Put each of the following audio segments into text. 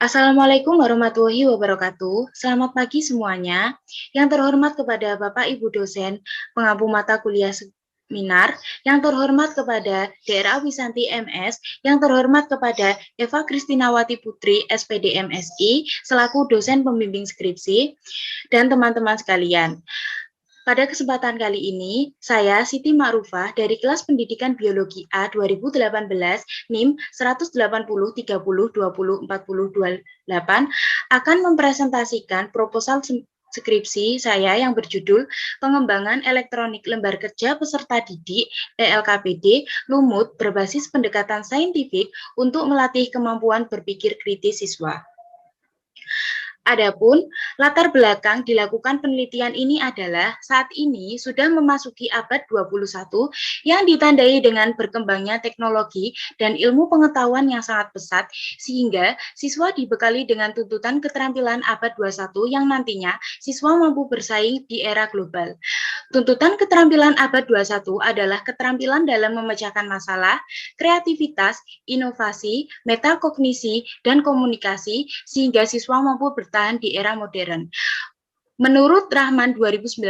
Assalamualaikum warahmatullahi wabarakatuh. Selamat pagi semuanya. Yang terhormat kepada Bapak Ibu dosen, pengampu mata kuliah seminar, yang terhormat kepada Dr. Wisanti MS, yang terhormat kepada Eva Kristinawati Putri, SPD MSI, selaku dosen pembimbing skripsi, dan teman-teman sekalian. Pada kesempatan kali ini, saya Siti Ma'rufah dari kelas Pendidikan Biologi A 2018 NIM 180 30 20 40 28 akan mempresentasikan proposal skripsi saya yang berjudul Pengembangan Elektronik Lembar Kerja Peserta Didik ELKPD Lumut berbasis pendekatan saintifik untuk melatih kemampuan berpikir kritis siswa. Adapun latar belakang dilakukan penelitian ini adalah saat ini sudah memasuki abad 21 yang ditandai dengan berkembangnya teknologi dan ilmu pengetahuan yang sangat pesat sehingga siswa dibekali dengan tuntutan keterampilan abad 21 yang nantinya siswa mampu bersaing di era global. Tuntutan keterampilan abad 21 adalah keterampilan dalam memecahkan masalah, kreativitas, inovasi, metakognisi, dan komunikasi sehingga siswa mampu bertahan di era modern. Menurut Rahman 2019,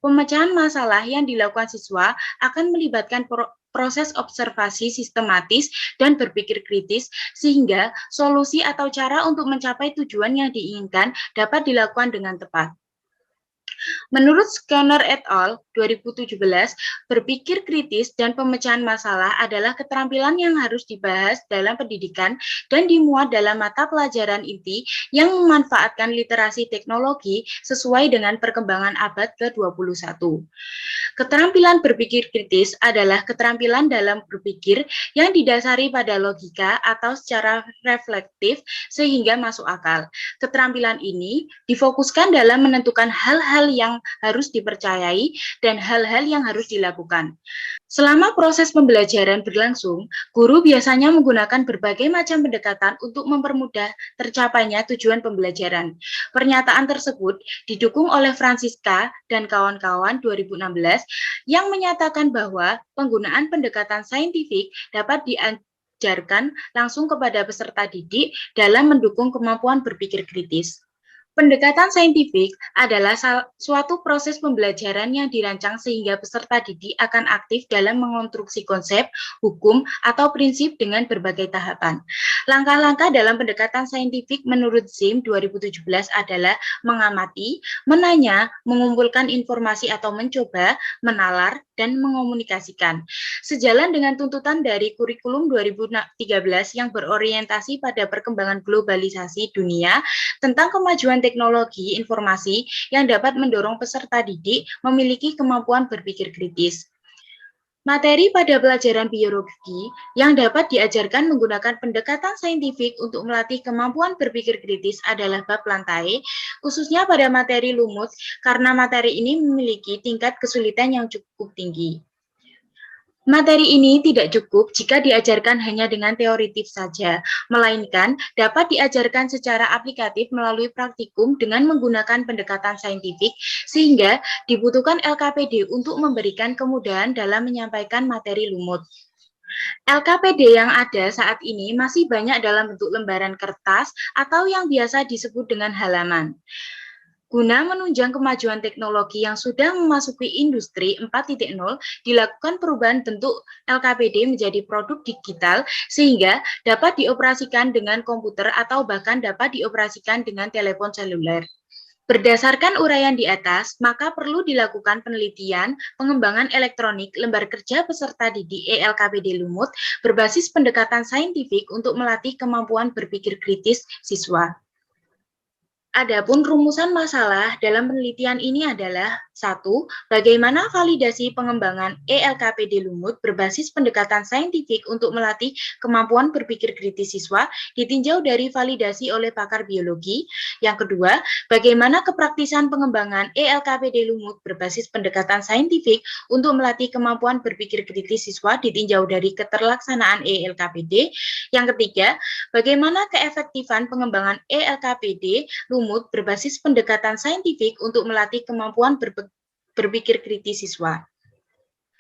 pemecahan masalah yang dilakukan siswa akan melibatkan proses observasi sistematis dan berpikir kritis sehingga solusi atau cara untuk mencapai tujuan yang diinginkan dapat dilakukan dengan tepat. Menurut Skinner et al. 2017, berpikir kritis dan pemecahan masalah adalah keterampilan yang harus dibahas dalam pendidikan dan dimuat dalam mata pelajaran inti yang memanfaatkan literasi teknologi sesuai dengan perkembangan abad ke-21. Keterampilan berpikir kritis adalah keterampilan dalam berpikir yang didasari pada logika atau secara reflektif sehingga masuk akal. Keterampilan ini difokuskan dalam menentukan hal-hal yang harus dipercayai dan hal-hal yang harus dilakukan. Selama proses pembelajaran berlangsung, guru biasanya menggunakan berbagai macam pendekatan untuk mempermudah tercapainya tujuan pembelajaran. Pernyataan tersebut didukung oleh Francisca dan kawan-kawan 2016 yang menyatakan bahwa penggunaan pendekatan saintifik dapat diajarkan langsung kepada peserta didik dalam mendukung kemampuan berpikir kritis. Pendekatan saintifik adalah suatu proses pembelajaran yang dirancang sehingga peserta didik akan aktif dalam mengonstruksi konsep, hukum, atau prinsip dengan berbagai tahapan. Langkah-langkah dalam pendekatan saintifik menurut Zim 2017 adalah mengamati, menanya, mengumpulkan informasi atau mencoba, menalar, dan mengomunikasikan. Sejalan dengan tuntutan dari kurikulum 2013 yang berorientasi pada perkembangan globalisasi dunia tentang kemajuan teknologi informasi yang dapat mendorong peserta didik memiliki kemampuan berpikir kritis. Materi pada pelajaran biologi yang dapat diajarkan menggunakan pendekatan saintifik untuk melatih kemampuan berpikir kritis adalah bab lantai, khususnya pada materi lumut, karena materi ini memiliki tingkat kesulitan yang cukup tinggi. Materi ini tidak cukup jika diajarkan hanya dengan teoritis saja, melainkan dapat diajarkan secara aplikatif melalui praktikum dengan menggunakan pendekatan saintifik, sehingga dibutuhkan LKPD untuk memberikan kemudahan dalam menyampaikan materi lumut. LKPD yang ada saat ini masih banyak dalam bentuk lembaran kertas atau yang biasa disebut dengan halaman. Guna menunjang kemajuan teknologi yang sudah memasuki industri 4.0, dilakukan perubahan bentuk LKPD menjadi produk digital sehingga dapat dioperasikan dengan komputer atau bahkan dapat dioperasikan dengan telepon seluler. Berdasarkan uraian di atas, maka perlu dilakukan penelitian pengembangan elektronik lembar kerja peserta didik ELKPD Lumut berbasis pendekatan saintifik untuk melatih kemampuan berpikir kritis siswa. Adapun rumusan masalah dalam penelitian ini adalah 1. Bagaimana validasi pengembangan ELKPD Lumut berbasis pendekatan saintifik untuk melatih kemampuan berpikir kritis siswa ditinjau dari validasi oleh pakar biologi. Yang kedua, bagaimana kepraktisan pengembangan ELKPD Lumut berbasis pendekatan saintifik untuk melatih kemampuan berpikir kritis siswa ditinjau dari keterlaksanaan ELKPD. Yang ketiga, bagaimana keefektifan pengembangan ELKPD Lumut berbasis pendekatan saintifik untuk melatih kemampuan berpikir kritis siswa.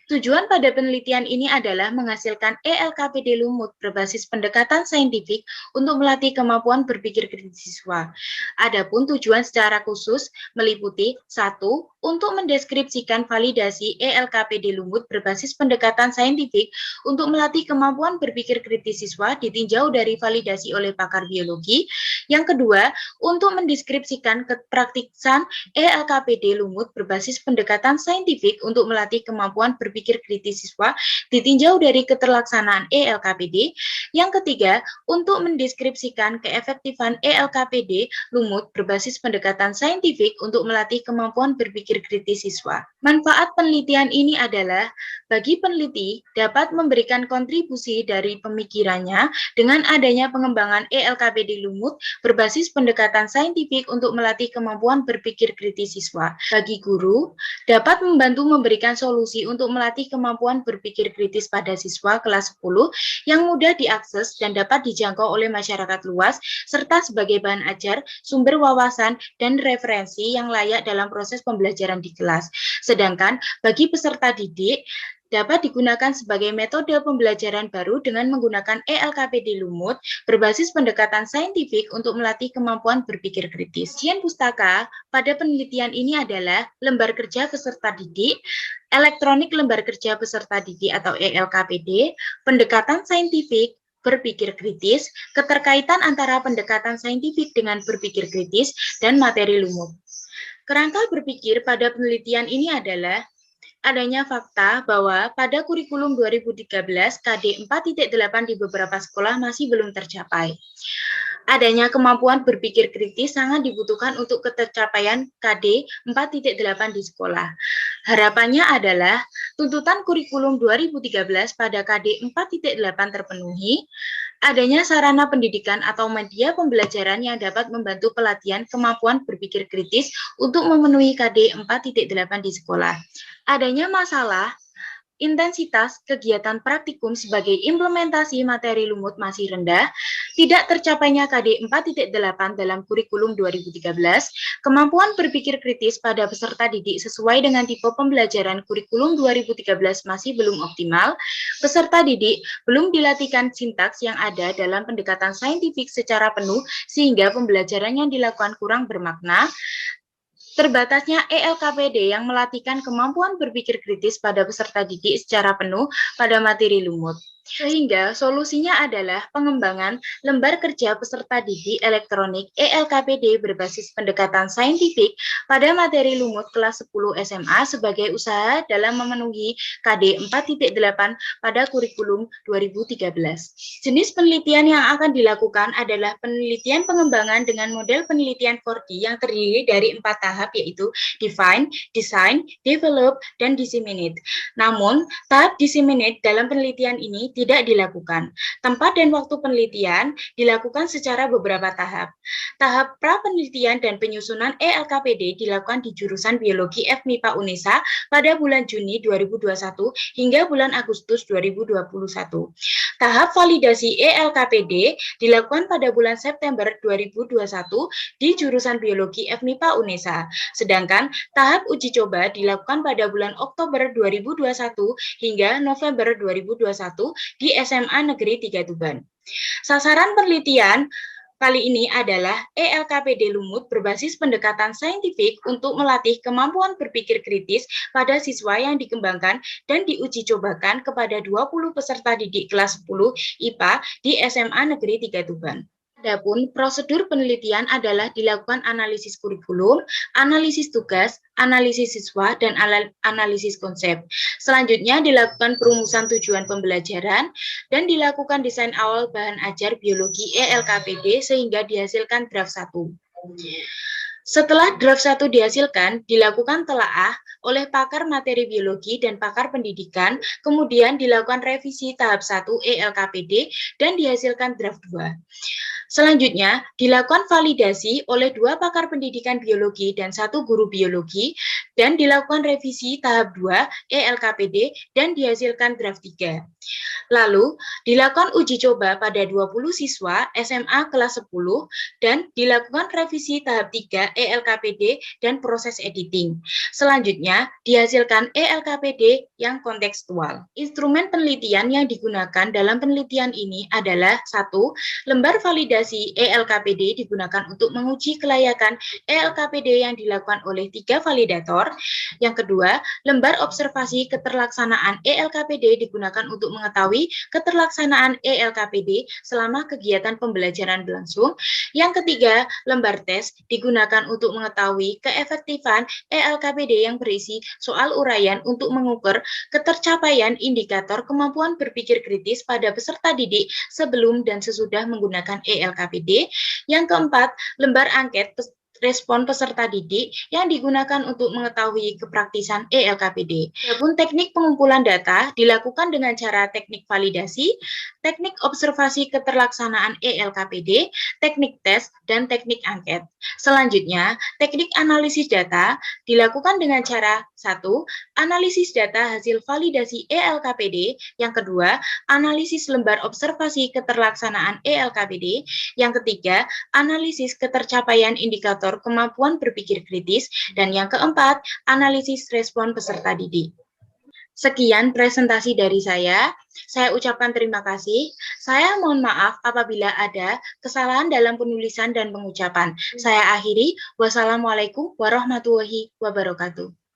Tujuan pada penelitian ini adalah menghasilkan ELKPD lumut berbasis pendekatan saintifik untuk melatih kemampuan berpikir kritis siswa. Adapun tujuan secara khusus meliputi 1. Untuk mendeskripsikan validasi ELKPD lumut berbasis pendekatan saintifik untuk melatih kemampuan berpikir kritis siswa ditinjau dari validasi oleh pakar biologi. Yang kedua, untuk mendeskripsikan kepraktisan ELKPD lumut berbasis pendekatan saintifik untuk melatih kemampuan berpikir kritis siswa ditinjau dari keterlaksanaan ELKPD. Yang ketiga, untuk mendeskripsikan keefektifan ELKPD lumut berbasis pendekatan saintifik untuk melatih kemampuan berpikir kritis siswa. Manfaat penelitian ini adalah bagi peneliti dapat memberikan kontribusi dari pemikirannya dengan adanya pengembangan ELKPD lumut berbasis pendekatan saintifik untuk melatih kemampuan berpikir kritis siswa. Bagi guru, dapat membantu memberikan solusi untuk melatih kemampuan berpikir kritis pada siswa kelas 10 yang mudah diakses dan dapat dijangkau oleh masyarakat luas, serta sebagai bahan ajar, sumber wawasan, dan referensi yang layak dalam proses pembelajaran di kelas. Sedangkan bagi peserta didik, dapat digunakan sebagai metode pembelajaran baru dengan menggunakan ELKPD lumut berbasis pendekatan saintifik untuk melatih kemampuan berpikir kritis. Isian pustaka pada penelitian ini adalah lembar kerja peserta didik, elektronik lembar kerja peserta didik atau ELKPD, pendekatan saintifik, berpikir kritis, keterkaitan antara pendekatan saintifik dengan berpikir kritis, dan materi lumut. Kerangka berpikir pada penelitian ini adalah adanya fakta bahwa pada kurikulum 2013 KD 4.8 di beberapa sekolah masih belum tercapai. Adanya kemampuan berpikir kritis sangat dibutuhkan untuk tercapaian KD 4.8 di sekolah. Harapannya adalah tuntutan kurikulum 2013 pada KD 4.8 terpenuhi, adanya sarana pendidikan atau media pembelajaran yang dapat membantu pelatihan kemampuan berpikir kritis untuk memenuhi KD 4.8 di sekolah. Adanya masalah intensitas kegiatan praktikum sebagai implementasi materi lumut masih rendah, tidak tercapainya KD 4.8 dalam kurikulum 2013, kemampuan berpikir kritis pada peserta didik sesuai dengan tipe pembelajaran kurikulum 2013 masih belum optimal, peserta didik belum dilatihkan sintaks yang ada dalam pendekatan saintifik secara penuh sehingga pembelajaran yang dilakukan kurang bermakna, terbatasnya ELKPD yang melatihkan kemampuan berpikir kritis pada peserta didik secara penuh pada materi lumut. Sehingga solusinya adalah pengembangan lembar kerja peserta didik elektronik ELKPD berbasis pendekatan saintifik pada materi lumut kelas 10 SMA sebagai usaha dalam memenuhi KD 4.8 pada kurikulum 2013. Jenis penelitian yang akan dilakukan adalah penelitian pengembangan dengan model penelitian 4D yang terdiri dari 4 tahap yaitu define, design, develop, dan disseminate. Namun, tahap disseminate dalam penelitian ini tidak dilakukan. Tempat dan waktu penelitian dilakukan secara beberapa tahap. Tahap pra-penelitian dan penyusunan ELKPD dilakukan di jurusan Biologi FMIPA UNESA pada bulan Juni 2021 hingga bulan Agustus 2021. Tahap validasi ELKPD dilakukan pada bulan September 2021 di jurusan Biologi FMIPA UNESA. Sedangkan tahap uji coba dilakukan pada bulan Oktober 2021 hingga November 2021 di SMA Negeri 3 Tuban. Sasaran penelitian kali ini adalah ELKPD lumut berbasis pendekatan saintifik untuk melatih kemampuan berpikir kritis pada siswa yang dikembangkan dan diuji cobakan kepada 20 peserta didik kelas 10 IPA di SMA Negeri 3 Tuban. Adapun prosedur penelitian adalah dilakukan analisis kurikulum, analisis tugas, analisis siswa, dan analisis konsep. Selanjutnya dilakukan perumusan tujuan pembelajaran dan dilakukan desain awal bahan ajar biologi ELKPD sehingga dihasilkan draft 1. Setelah draft 1 dihasilkan, dilakukan telaah oleh pakar materi biologi dan pakar pendidikan, kemudian dilakukan revisi tahap 1 ELKPD dan dihasilkan draft 2. Selanjutnya, dilakukan validasi oleh 2 pakar pendidikan biologi dan 1 guru biologi, dan dilakukan revisi tahap 2 ELKPD dan dihasilkan draft 3. Lalu, dilakukan uji coba pada 20 siswa SMA kelas 10 dan dilakukan revisi tahap 3 ELKPD dan proses editing. Selanjutnya, dihasilkan ELKPD yang kontekstual. Instrumen penelitian yang digunakan dalam penelitian ini adalah 1. Lembar validasi ELKPD digunakan untuk menguji kelayakan ELKPD yang dilakukan oleh 3 validator. Yang kedua, lembar observasi keterlaksanaan ELKPD digunakan untuk mengetahui keterlaksanaan ELKPD selama kegiatan pembelajaran berlangsung. Yang ketiga, lembar tes digunakan untuk mengetahui keefektifan ELKPD yang berisi soal uraian untuk mengukur ketercapaian indikator kemampuan berpikir kritis pada peserta didik sebelum dan sesudah menggunakan ELKPD. Yang keempat, lembar angket respon peserta didik yang digunakan untuk mengetahui kepraktisan ELKPD. Adapun teknik pengumpulan data dilakukan dengan cara teknik validasi, teknik observasi keterlaksanaan ELKPD, teknik tes, dan teknik angket. Selanjutnya, teknik analisis data dilakukan dengan cara 1. Analisis data hasil validasi ELKPD. Yang kedua, analisis lembar observasi keterlaksanaan ELKPD. Yang ketiga, analisis ketercapaian indikator kemampuan berpikir kritis, dan yang keempat, analisis respon peserta didik. Sekian presentasi dari saya. Saya ucapkan terima kasih. Saya mohon maaf apabila ada kesalahan dalam penulisan dan pengucapan. Saya akhiri. Wassalamualaikum warahmatullahi wabarakatuh.